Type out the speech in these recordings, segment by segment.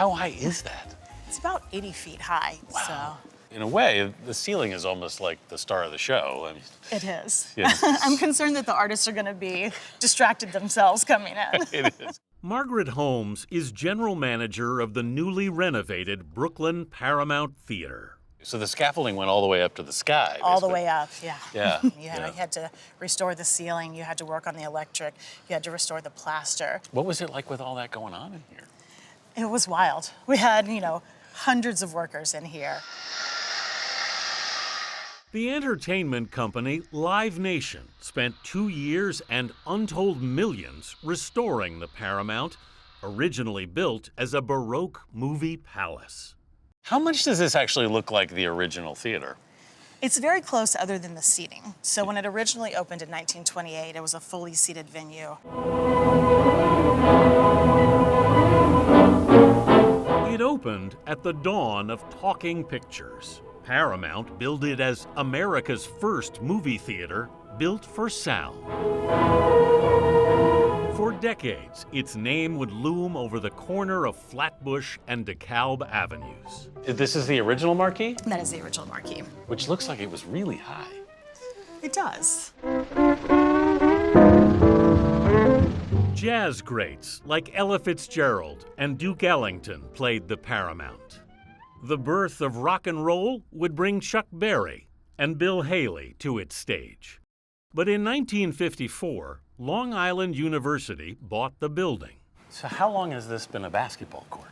How high is that? It's about 80 feet high, Wow. so. In a way, the ceiling is almost like the star of the show. I mean, It is. Yeah. I'm concerned that the artists are going to be distracted themselves coming in. it is. Margaret Holmes is general manager of the newly renovated Brooklyn Paramount Theater. So the scaffolding went all the way up to the sky. All the basically. way up, yeah. Yeah. You yeah. had to restore the ceiling, you had to work on the electric, you had to restore the plaster. What was it like with all that going on in here? It was wild. We had, hundreds of workers in here. The entertainment company Live Nation spent 2 years and untold millions restoring the Paramount, originally built as a Baroque movie palace. How much does this actually look like the original theater? It's very close other than the seating. So when it originally opened in 1928, it was a fully seated venue. It opened at the dawn of talking pictures. Paramount billed it as America's first movie theater built for sound. For decades, its name would loom over the corner of Flatbush and DeKalb Avenues. This is the original marquee, And that is the original marquee. which looks like it was really high. It does. Jazz greats like Ella Fitzgerald and Duke Ellington played the Paramount. The birth of rock and roll would bring Chuck Berry and Bill Haley to its stage. But in 1954, Long Island University bought the building. So how long has this been a basketball court?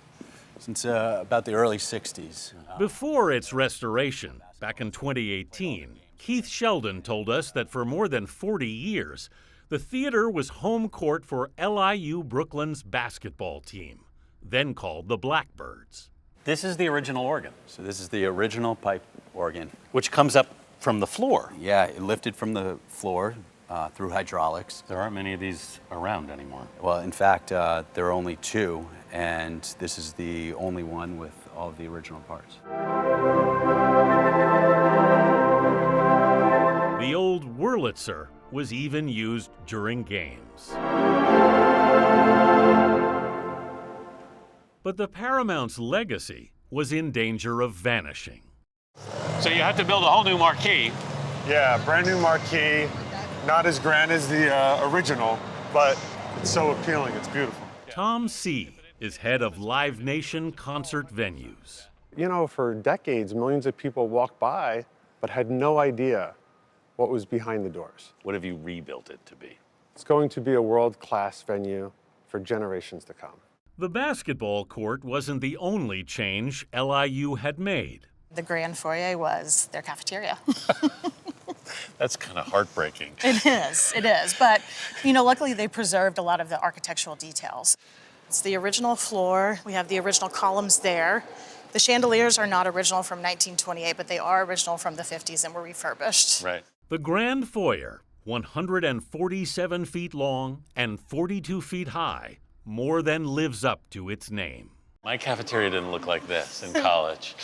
Since about the early 60s. Before its restoration, back in 2018, Keith Sheldon told us that for more than 40 years, the theater was home court for LIU Brooklyn's basketball team, then called the Blackbirds. This is the original organ, So this is the original pipe organ. which comes up from the floor. Yeah, it lifted from the floor through hydraulics. There aren't many of these around anymore. Well, in fact, there are only two, and this is the only one with all of the original parts. The old Wurlitzer was even used during games. But the Paramount's legacy was in danger of vanishing. So you had to build a whole new marquee. Yeah, brand new marquee, not as grand as the original, but it's so appealing, it's beautiful. Tom C. is head of Live Nation concert venues. For decades, millions of people walked by, but had no idea what was behind the doors. What have you rebuilt it to be? It's going to be a world-class venue for generations to come. The basketball court wasn't the only change LIU had made. The grand foyer was their cafeteria. That's kind of heartbreaking. It is. But, luckily they preserved a lot of the architectural details. It's the original floor. We have the original columns there. The chandeliers are not original from 1928, but they are original from the 50s and were refurbished. Right. The grand foyer, 147 feet long and 42 feet high, more than lives up to its name. My cafeteria didn't look like this in college.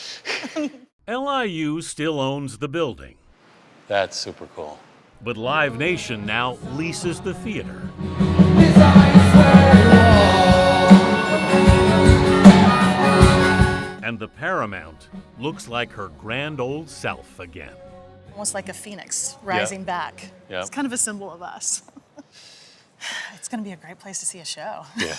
LIU still owns the building, That's super cool. but Live Nation now leases the theater. And the Paramount looks like her grand old self again. Almost like a phoenix rising back. Yeah. It's kind of a symbol of us. It's going to be a great place to see a show. Yeah.